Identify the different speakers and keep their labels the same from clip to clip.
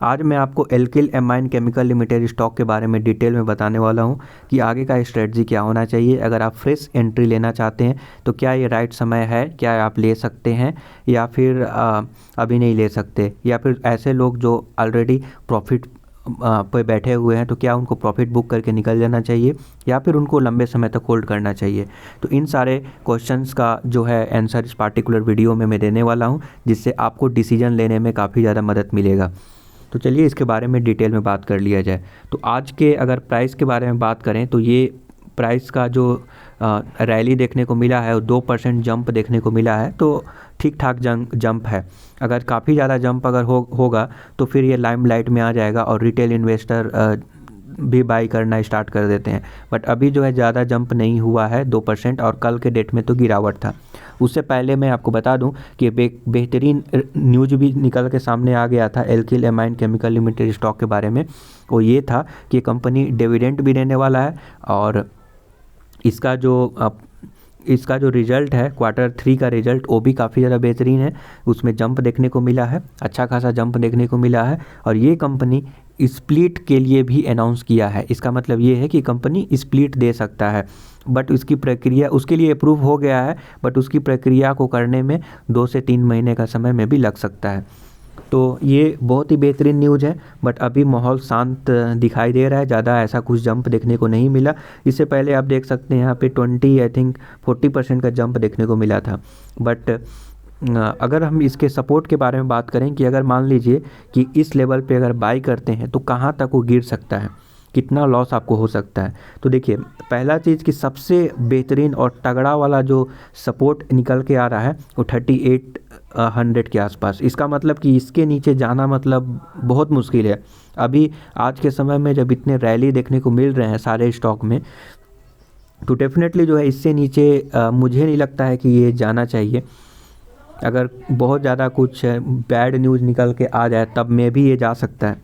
Speaker 1: आज मैं आपको alkyl amine chemical limited stock के बारे में डिटेल में बताने वाला हूं कि आगे का स्ट्रेटजी क्या होना चाहिए। अगर आप फ्रेश एंट्री लेना चाहते हैं तो क्या ये राइट समय है, क्या आप ले सकते हैं या फिर अभी नहीं ले सकते, या फिर ऐसे लोग जो ऑलरेडी प्रॉफिट पे बैठे हुए हैं तो क्या उनको प्रॉफिट बुक करके निकल जाना चाहिए या फिर उनको लंबे समय तक होल्ड करना चाहिए। तो इन सारे क्वेश्चंस का जो है आंसर इस पार्टिकुलर वीडियो में मैं देने वाला हूं, जिससे आपको डिसीजन लेने में काफ़ी ज़्यादा मदद मिलेगा। तो चलिए इसके बारे में डिटेल में बात कर लिया जाए। तो आज के अगर प्राइस के बारे में बात करें तो ये प्राइस का जो रैली देखने को मिला है वो 2% जंप देखने को मिला है, तो ठीक ठाक जंप है। अगर काफ़ी ज़्यादा जंप अगर होगा तो फिर ये लाइमलाइट में आ जाएगा और रिटेल इन्वेस्टर भी बाई करना स्टार्ट कर देते हैं। बट अभी जो है ज़्यादा जंप नहीं हुआ है 2%, और कल के डेट में तो गिरावट था। उससे पहले मैं आपको बता दूं कि बेहतरीन न्यूज भी निकल के सामने आ गया था alkyl amine chemical limited stock के बारे में। वो ये था कि कंपनी डिविडेंड भी देने वाला है और इसका जो रिज़ल्ट है Q3 का रिज़ल्ट वो भी काफ़ी ज़्यादा बेहतरीन है। उसमें जंप देखने को मिला है, अच्छा खासा जंप देखने को मिला है। और ये कंपनी स्प्लिट के लिए भी अनाउंस किया है। इसका मतलब ये है कि कंपनी स्प्लिट दे सकता है, बट उसकी प्रक्रिया उसके लिए अप्रूव हो गया है, बट उसकी प्रक्रिया को करने में 2 से 3 महीने का समय में भी लग सकता है। तो ये बहुत ही बेहतरीन न्यूज़ है। बट अभी माहौल शांत दिखाई दे रहा है, ज़्यादा ऐसा कुछ जंप देखने को नहीं मिला। इससे पहले आप देख सकते हैं यहाँ पे 40% का जंप देखने को मिला था। बट अगर हम इसके सपोर्ट के बारे में बात करें कि अगर मान लीजिए कि इस लेवल पे अगर बाई करते हैं तो कहाँ तक वो गिर सकता है, कितना लॉस आपको हो सकता है। तो देखिए, पहला चीज़ कि सबसे बेहतरीन और तगड़ा वाला जो सपोर्ट निकल के आ रहा है वो 3800 के आसपास। इसका मतलब कि इसके नीचे जाना मतलब बहुत मुश्किल है। अभी आज के समय में जब इतने रैली देखने को मिल रहे हैं सारे स्टॉक में, तो डेफिनेटली जो है इससे नीचे मुझे नहीं लगता है कि ये जाना चाहिए। अगर बहुत ज़्यादा कुछ बैड न्यूज़ निकल के आ जाए तब में भी ये जा सकता है।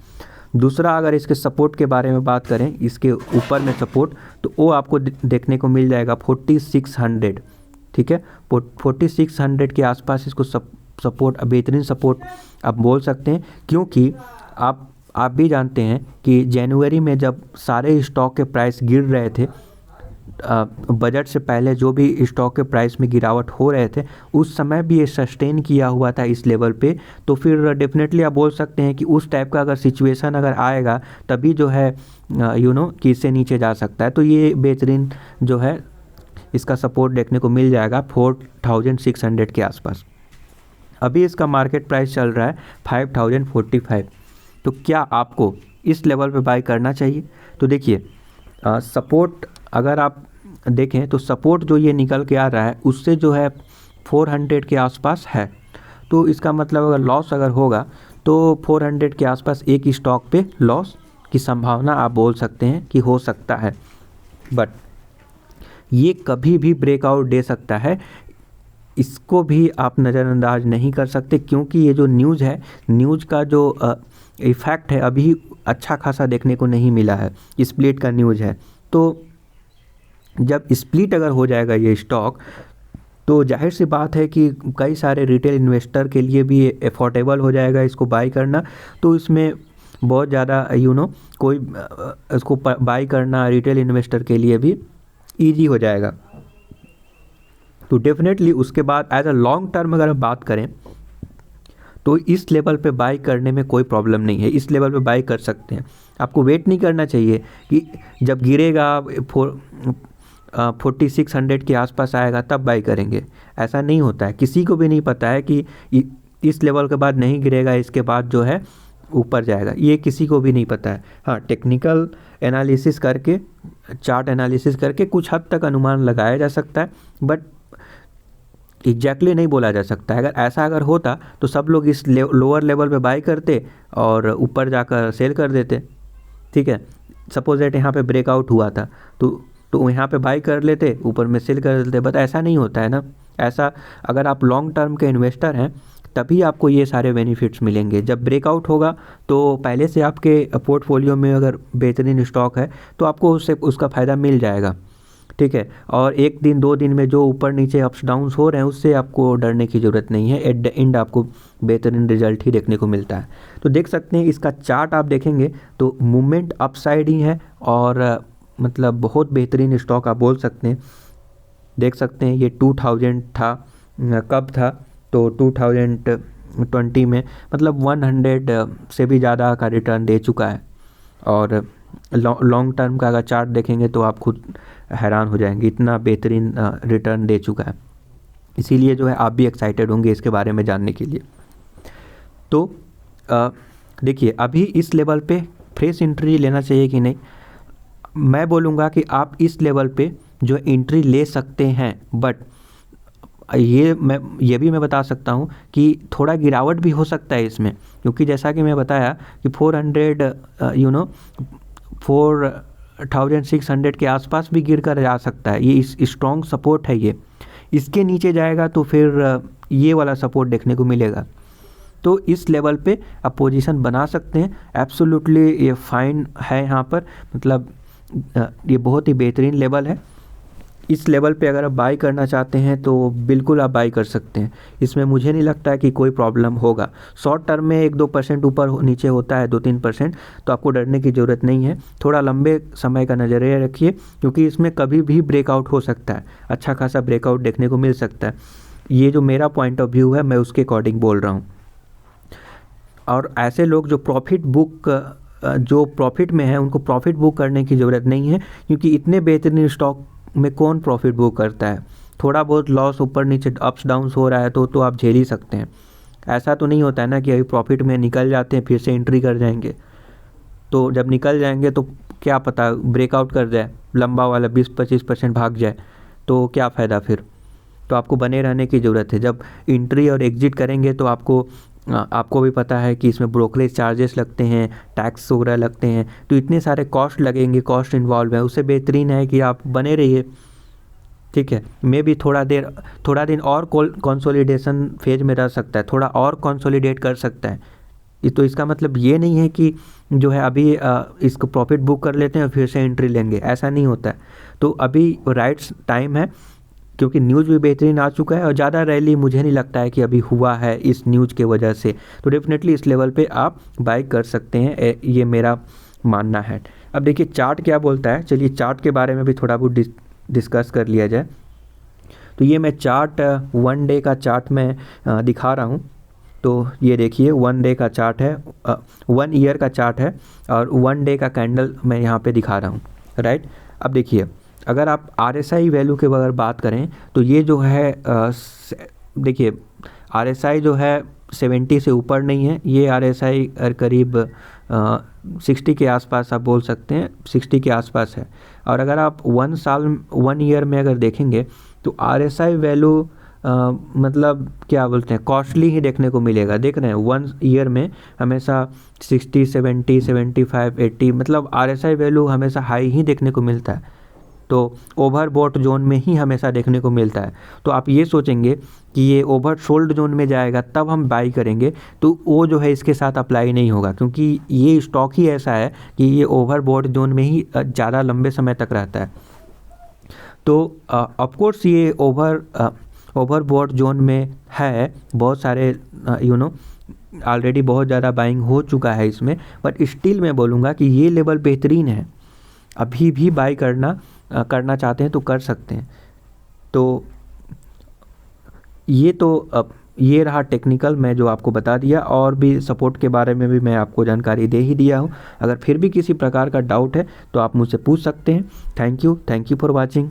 Speaker 1: दूसरा, अगर इसके सपोर्ट के बारे में बात करें, इसके ऊपर में सपोर्ट, तो वो आपको देखने को मिल जाएगा 4600। ठीक है, 4600 के आसपास इसको सपोर्ट, बेहतरीन सपोर्ट आप बोल सकते हैं। क्योंकि आप भी जानते हैं कि जनवरी में जब सारे स्टॉक के प्राइस गिर रहे थे, बजट से पहले जो भी स्टॉक के प्राइस में गिरावट हो रहे थे, उस समय भी ये सस्टेन किया हुआ था इस लेवल पे। तो फिर डेफिनेटली आप बोल सकते हैं कि उस टाइप का अगर सिचुएशन अगर आएगा तभी जो है कि इससे नीचे जा सकता है। तो ये बेहतरीन जो है इसका सपोर्ट देखने को मिल जाएगा 4600 के आसपास। अभी इसका मार्केट प्राइस चल रहा है 5045। तो क्या आपको इस लेवल पे बाई करना चाहिए? तो देखिए, सपोर्ट अगर आप देखें तो सपोर्ट जो ये निकल के आ रहा है उससे जो है 400 के आसपास है। तो इसका मतलब अगर लॉस अगर होगा तो 400 के आसपास एक ही स्टॉक पे लॉस की संभावना आप बोल सकते हैं कि हो सकता है। बट ये कभी भी ब्रेकआउट दे सकता है, इसको भी आप नज़रअंदाज नहीं कर सकते। क्योंकि ये जो न्यूज़ है, न्यूज़ का जो इफ़ेक्ट है अभी अच्छा खासा देखने को नहीं मिला है। स्प्लिट का न्यूज़ है, तो जब स्प्लिट अगर हो जाएगा ये स्टॉक, तो जाहिर सी बात है कि कई सारे रिटेल इन्वेस्टर के लिए भी अफोर्डेबल हो जाएगा इसको बाई करना। तो इसमें बहुत ज़्यादा कोई इसको बाई करना रिटेल इन्वेस्टर के लिए भी ईजी हो जाएगा। तो डेफिनेटली उसके बाद एज अ लॉन्ग टर्म अगर हम बात करें तो इस लेवल पे बाई करने में कोई प्रॉब्लम नहीं है। इस लेवल पे बाई कर सकते हैं। आपको वेट नहीं करना चाहिए कि जब गिरेगा 4600 के आसपास आएगा तब बाई करेंगे। ऐसा नहीं होता है। किसी को भी नहीं पता है कि इस लेवल के बाद नहीं गिरेगा, इसके बाद जो है ऊपर जाएगा, ये किसी को भी नहीं पता है। हाँ, टेक्निकल एनालिसिस करके, चार्ट एनालिसिस करके कुछ हद तक अनुमान लगाया जा सकता है, बट एग्जैक्टली नहीं बोला जा सकता है। अगर ऐसा अगर होता तो सब लोग इस लोअर लेवल पे बाई करते और ऊपर जाकर सेल कर देते। ठीक है, सपोज दैट यहाँ पे ब्रेकआउट हुआ था तो यहाँ पे बाई कर लेते, ऊपर में सेल कर देते। बट ऐसा नहीं होता है ना। ऐसा अगर आप लॉन्ग टर्म के इन्वेस्टर हैं तभी आपको ये सारे बेनिफिट्स मिलेंगे। जब ब्रेकआउट होगा तो पहले से आपके पोर्टफोलियो में अगर बेहतरीन स्टॉक है तो आपको उससे उसका फ़ायदा मिल जाएगा। ठीक है। और एक दिन 2 दिन में जो ऊपर नीचे अप्स डाउन्स हो रहे हैं उससे आपको डरने की ज़रूरत नहीं है। एट द एंड आपको बेहतरीन रिजल्ट ही देखने को मिलता है। तो देख सकते हैं इसका चार्ट आप देखेंगे तो मूवमेंट अपसाइड ही है और मतलब बहुत बेहतरीन स्टॉक आप बोल सकते हैं। देख सकते हैं ये 2000 था, कब था तो 2020 में, मतलब 100 से भी ज़्यादा का रिटर्न दे चुका है। और लॉन्ग टर्म का अगर चार्ट देखेंगे तो आप खुद हैरान हो जाएंगे, इतना बेहतरीन रिटर्न दे चुका है। इसीलिए जो है आप भी एक्साइटेड होंगे इसके बारे में जानने के लिए। तो देखिए अभी इस लेवल पे फ्रेश एंट्री लेना चाहिए कि नहीं। मैं बोलूँगा कि आप इस लेवल पे जो एंट्री ले सकते हैं, बट ये भी मैं बता सकता हूँ कि थोड़ा गिरावट भी हो सकता है इसमें, क्योंकि जैसा कि मैं बताया कि 4600 के आसपास भी गिर कर जा सकता है। ये इस स्ट्रॉन्ग सपोर्ट है, ये इसके नीचे जाएगा तो फिर ये वाला सपोर्ट देखने को मिलेगा। तो इस लेवल पे आप पोजीशन बना सकते हैं। एब्सोल्युटली ये फाइन है यहाँ पर, मतलब ये बहुत ही बेहतरीन लेवल है। इस लेवल पे अगर आप बाई करना चाहते हैं तो बिल्कुल आप बाई कर सकते हैं। इसमें मुझे नहीं लगता है कि कोई प्रॉब्लम होगा। शॉर्ट टर्म में 1-2% ऊपर नीचे होता है, 2-3%, तो आपको डरने की ज़रूरत नहीं है। थोड़ा लंबे समय का नज़रिया रखिए, क्योंकि इसमें कभी भी ब्रेकआउट हो सकता है, अच्छा खासा ब्रेकआउट देखने को मिल सकता है। ये जो मेरा पॉइंट ऑफ व्यू है मैं उसके अकॉर्डिंग बोल रहा हूँ। और ऐसे लोग जो प्रॉफिट में है उनको प्रॉफिट बुक करने की ज़रूरत नहीं है, क्योंकि इतने बेहतरीन स्टॉक में कौन प्रॉफिट बुक करता है। थोड़ा बहुत लॉस ऊपर नीचे अप्स डाउन्स हो रहा है तो आप झेल ही सकते हैं। ऐसा तो नहीं होता है ना कि अभी प्रॉफिट में निकल जाते हैं फिर से एंट्री कर जाएंगे। तो जब निकल जाएंगे तो क्या पता ब्रेकआउट कर जाए, लंबा वाला 20-25% भाग जाए, तो क्या फ़ायदा फिर। तो आपको बने रहने की ज़रूरत है। जब एंट्री और एग्जिट करेंगे तो आपको भी पता है कि इसमें ब्रोकरेज चार्जेस लगते हैं, टैक्स वगैरह लगते हैं, तो इतने सारे कॉस्ट लगेंगे, कॉस्ट इन्वॉल्व है। उससे बेहतरीन है कि आप बने रहिए, ठीक है। मे भी थोड़ा दिन और कंसोलिडेशन फेज में रह सकता है, थोड़ा और कंसोलिडेट कर सकता है। तो इसका मतलब ये नहीं है कि जो है अभी इसको प्रॉफिट बुक कर लेते हैं और फिर से एंट्री लेंगे, ऐसा नहीं होता है। तो अभी राइट टाइम है, क्योंकि न्यूज़ भी बेहतरीन आ चुका है और ज़्यादा रैली मुझे नहीं लगता है कि अभी हुआ है इस न्यूज़ के वजह से। तो डेफिनेटली इस लेवल पे आप बाई कर सकते हैं, ये मेरा मानना है। अब देखिए चार्ट क्या बोलता है, चलिए चार्ट के बारे में भी थोड़ा बहुत डिस्कस कर लिया जाए। तो ये मैं चार्ट 1 डे का चार्ट में दिखा रहा हूँ। तो ये देखिए 1 डे का चार्ट है, 1 ईयर का चार्ट है, और 1 डे का कैंडल मैं यहाँ पे दिखा रहा हूँ, राइट। अब देखिए अगर आप RSI वैल्यू के अगर बात करें तो ये जो है देखिए RSI जो है 70 से ऊपर नहीं है। ये RSI करीब 60 के आसपास आप बोल सकते हैं, 60 के आसपास है। और अगर आप 1 ईयर में अगर देखेंगे तो RSI वैल्यू मतलब क्या बोलते हैं, कॉस्टली ही देखने को मिलेगा। देख रहे हैं 1 ईयर में हमेशा 60, 70, 75, 80 मतलब RSI वैल्यू हमेशा हाई ही देखने को मिलता है। तो ओवरबॉट जोन में ही हमेशा देखने को मिलता है। तो आप ये सोचेंगे कि ये ओवरसोल्ड जोन में जाएगा तब हम बाई करेंगे, तो वो जो है इसके साथ अप्लाई नहीं होगा, क्योंकि ये स्टॉक ही ऐसा है कि ये ओवरबॉट जोन में ही ज़्यादा लंबे समय तक रहता है। तो ऑफकोर्स ये ओवरबॉट जोन में है, बहुत सारे ऑलरेडी बहुत ज़्यादा बाइंग हो चुका है इसमें, बट स्टिल मैं बोलूँगा कि ये लेवल बेहतरीन है। अभी भी बाई करना चाहते हैं तो कर सकते हैं। तो ये रहा टेक्निकल मैं जो आपको बता दिया, और भी सपोर्ट के बारे में भी मैं आपको जानकारी दे ही दिया हूँ। अगर फिर भी किसी प्रकार का डाउट है तो आप मुझसे पूछ सकते हैं। Thank you for watching.